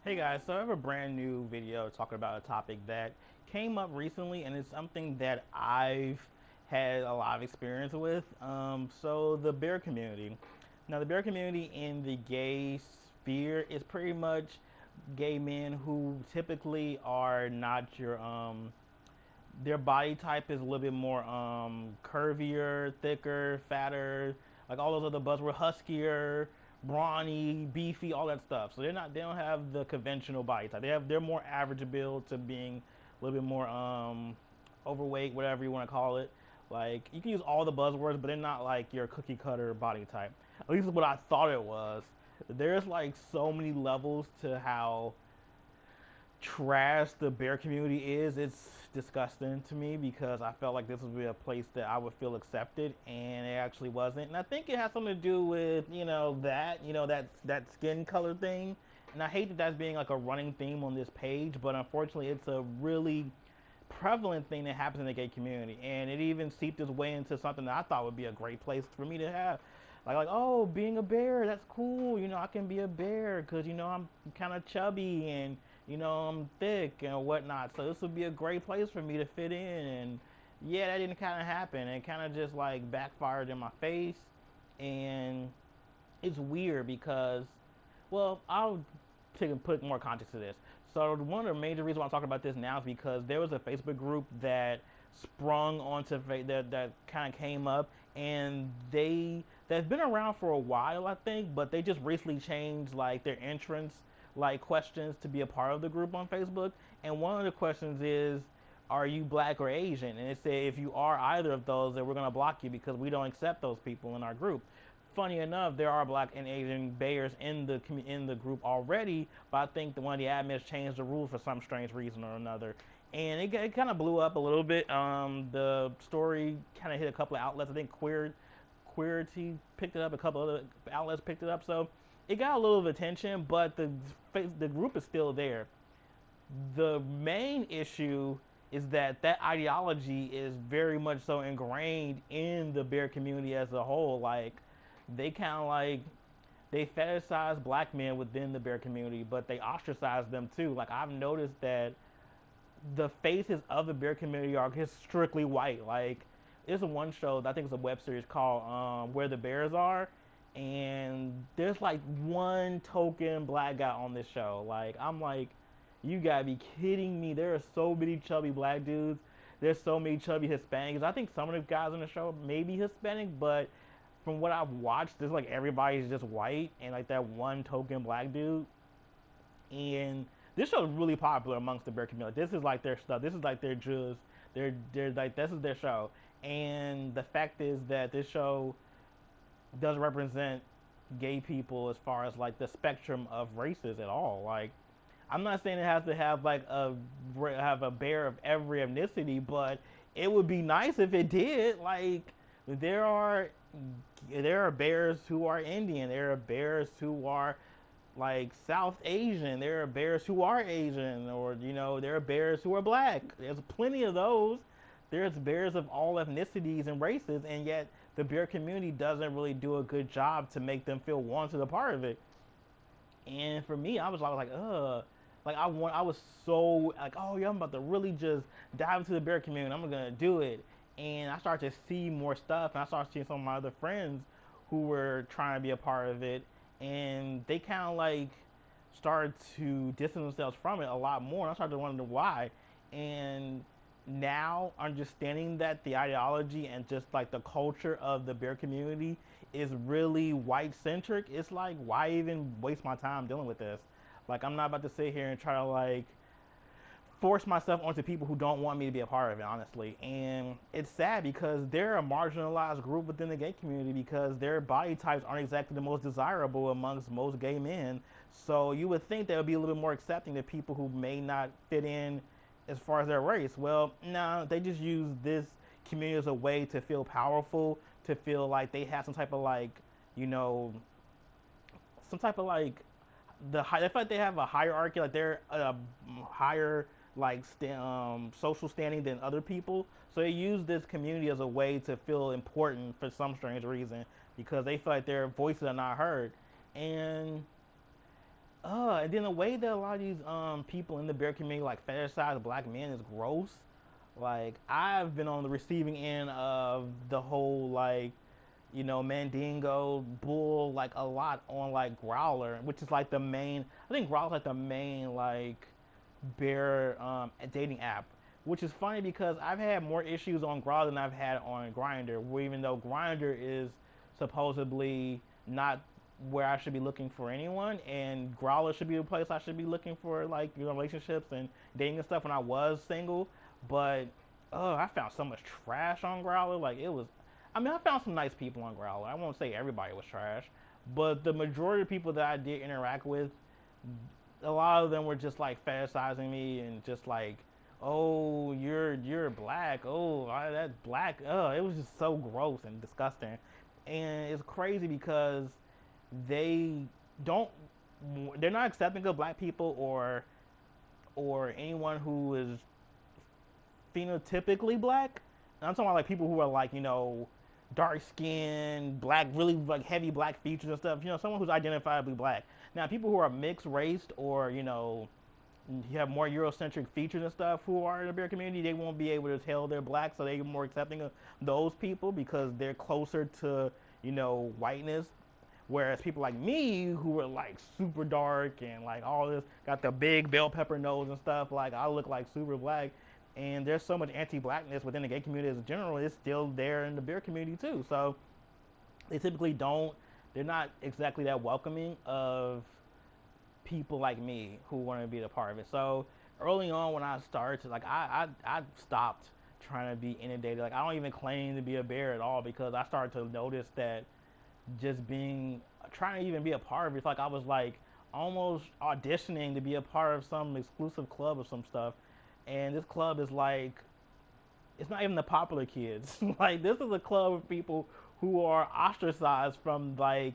Hey guys, so I have a brand new video talking about a topic that came up recently, and it's something that I've had a lot of experience with. So the bear community. Now, the bear community in the gay sphere is pretty much gay men who typically are not your their body type is a little bit more curvier, thicker, fatter, like all those other buzzwords, huskier, brawny, beefy, all that stuff. So they don't have the conventional body type. They're more average build to being a little bit more overweight, whatever you want to call it. Like you can use all the buzzwords, but they're not like your cookie cutter body type. At least what I thought it was. There's like so many levels to how trash the bear community is. It's disgusting to me because I felt like this would be a place that I would feel accepted, and it actually wasn't. And I think it has something to do with that skin color thing. And I hate that that's being like a running theme on this page, but unfortunately, it's a really prevalent thing that happens in the gay community, and it even seeped its way into something that I thought would be a great place for me to have, like oh, being a bear, that's cool. I can be a bear because I'm kind of chubby and I'm thick and whatnot. So this would be a great place for me to fit in. And yeah, that didn't kind of happen. It kind of just like backfired in my face, and it's weird because, well, I'll put more context to this. So one of the major reasons why I'm talking about this now is because there was a Facebook group that sprung onto that kind of came up, and that's been around for a while, I think, but they just recently changed like their entrance like questions to be a part of the group on Facebook. And one of the questions is, are you black or Asian? And it said if you are either of those, then we're gonna block you because we don't accept those people in our group. Funny enough, there are black and Asian bears in the group already, but I think one of the admins changed the rules for some strange reason or another, and it kind of blew up a little bit. The story kind of hit a couple of outlets. I think Queerty picked it up, a couple other outlets picked it up, so it got a little of attention. But the group is still there. The main issue is that ideology is very much so ingrained in the bear community as a whole. Like they kind of like they fetishize black men within the bear community, but they ostracize them too. Like I've noticed that the faces of the bear community are just strictly white. Like there's one show I think it's a web series called Where the Bears Are, and there's like one token black guy on this show. Like I'm like, you gotta be kidding me! There are so many chubby black dudes. There's so many chubby Hispanics. I think some of the guys on the show may be Hispanic, but from what I've watched, there's like everybody's just white and like that one token black dude. And this show is really popular amongst the bear community. This is like their stuff. This is like their just they're like this is their show. And the fact is that this show doesn't represent gay people as far as like the spectrum of races at all. Like I'm not saying it has to have like have a bear of every ethnicity, but it would be nice if it did. Like there are there are bears who are Indian. There are bears who are like South Asian. There are bears who are Asian, or there are bears who are black. There's plenty of those. There's bears of all ethnicities and races, and yet the bear community doesn't really do a good job to make them feel wanted a part of it. And for me, I was like, ugh. Like I was so like, oh yeah, I'm about to really just dive into the bear community. I'm gonna do it. And I started to see more stuff, and I started seeing some of my other friends who were trying to be a part of it, and they kind of like started to distance themselves from it a lot more. And I started to wonder why. And now understanding that the ideology and just like the culture of the bear community is really white centric, it's like, why even waste my time dealing with this? Like I'm not about to sit here and try to like force myself onto people who don't want me to be a part of it, honestly. And it's sad because they're a marginalized group within the gay community because their body types aren't exactly the most desirable amongst most gay men. So you would think they would be a little bit more accepting to people who may not fit in as far as their race. Well, no, they just use this community as a way to feel powerful, to feel like they have some type of like, you know, some type of like they feel like they have a hierarchy, like they're a higher like social standing than other people. So they use this community as a way to feel important for some strange reason because they feel like their voices are not heard. And And then the way that a lot of these people in the bear community like fetishize black men is gross. Like I've been on the receiving end of the whole like, Mandingo, Bull, like a lot on like Growler, which is like the main. I think Growler's like the main like bear dating app, which is funny because I've had more issues on Growler than I've had on Grinder. Where even though Grinder is supposedly not where I should be looking for anyone, and Growler should be a place I should be looking for like relationships and dating and stuff when I was single. But I found so much trash on Growler. Like it was, I mean, I found some nice people on Growler. I won't say everybody was trash, but the majority of people that I did interact with, a lot of them were just like fetishizing me and just like, oh, you're black. Oh, that black. It was just so gross and disgusting, and it's crazy because they don't, they're not accepting of black people or anyone who is phenotypically black. And I'm talking about like people who are like dark skin, black, really like heavy black features and stuff. Someone who's identifiably black. Now, people who are mixed raced or you have more Eurocentric features and stuff who are in the bear community, they won't be able to tell they're black, so they're more accepting of those people because they're closer to whiteness. Whereas people like me, who are like super dark and like all this, got the big bell pepper nose and stuff, like I look like super black. And there's so much anti-blackness within the gay community as a general. It's still there in the beer community too. So they typically don't. They're not exactly that welcoming of people like me who want to be a part of it. So early on when I started, like I stopped trying to be inundated. Like I don't even claim to be a bear at all because I started to notice that just being trying to even be a part of it, it's like I was like almost auditioning to be a part of some exclusive club or some stuff. And this club is like, it's not even the popular kids. Like this is a club of people who are ostracized from like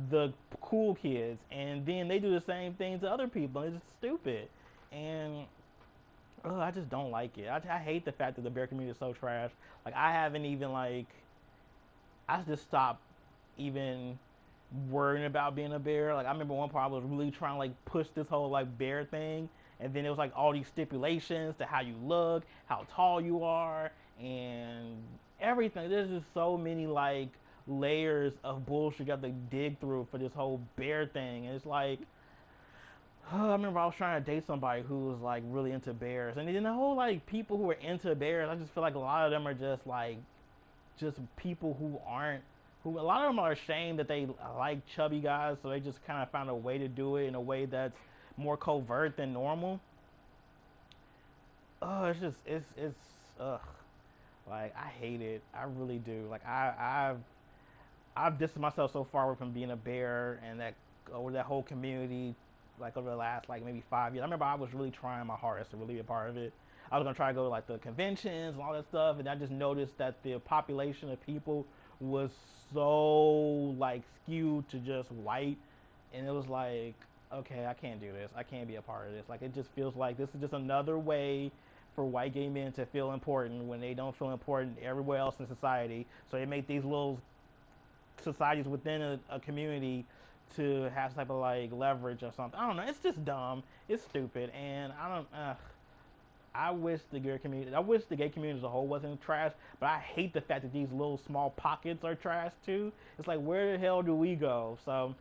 the cool kids, and then they do the same thing to other people. It's just stupid, and I just don't like it. I hate the fact that the bear community is so trash. Like I haven't even like, I just stopped even worrying about being a bear. Like I remember one part I was really trying to like push this whole like bear thing, and then it was like all these stipulations to how you look, how tall you are, and everything. There's just so many like layers of bullshit you have to dig through for this whole bear thing. And it's like, I remember I was trying to date somebody who was like really into bears, and then the whole like people who are into bears, I just feel like a lot of them are just like, just people who aren't, who a lot of them are ashamed that they like chubby guys, so they just kind of found a way to do it in a way that's more covert than normal. It's just it's like I hate it. I really do. Like I've distanced myself so far away from being a bear and that over that whole community, like over the last like maybe 5 years. I remember I was really trying my hardest to really be a part of it. I was gonna try to go to like the conventions and all that stuff, and I just noticed that the population of people was so like skewed to just white, and it was like, okay, I can't do this. I can't be a part of this. Like it just feels like this is just another way for white gay men to feel important when they don't feel important everywhere else in society. So they make these little societies within a community to have some type of like leverage or something. I don't know. It's just dumb. It's stupid, and I don't. I wish the gay community, I wish the gay community as a whole wasn't trash, but I hate the fact that these little small pockets are trash too. It's like, where the hell do we go? So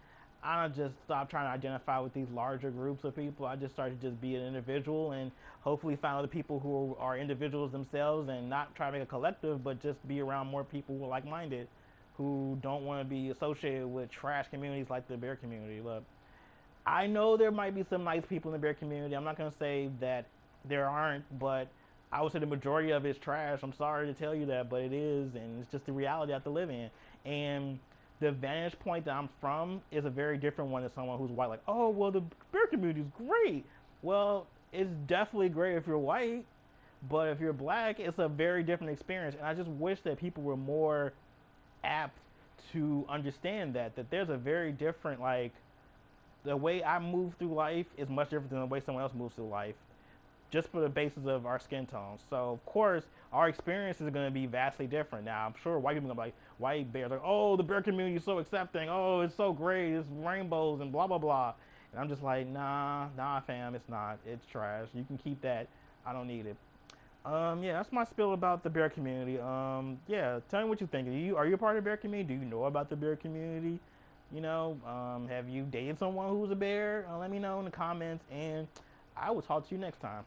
I just stopped trying to identify with these larger groups of people. I just started to just be an individual and hopefully find other people who are individuals themselves and not try to make a collective, but just be around more people who are like-minded, who don't want to be associated with trash communities like the bear community. Look, I know there might be some nice people in the bear community. I'm not going to say that there aren't, but I would say the majority of it's trash. I'm sorry to tell you that, but it is, and it's just the reality I have to live in. And the vantage point that I'm from is a very different one than someone who's white. Like, oh, well, the bear community is great. Well, it's definitely great if you're white, but if you're black, it's a very different experience. And I just wish that people were more apt to understand that there's a very different, like, the way I move through life is much different than the way someone else moves through life, just for the basis of our skin tones. So of course our experience is going to be vastly different. Now I'm sure white people are going to be like, white bears, like, oh, the bear community is so accepting, oh, it's so great, it's rainbows and blah blah blah. And I'm just like, nah, fam, it's not. It's trash. You can keep that. I don't need it. Yeah, that's my spill about the bear community. Yeah, tell me what you think. Are you a part of the bear community? Do you know about the bear community? Have you dated someone who's a bear? Let me know in the comments, and I will talk to you next time.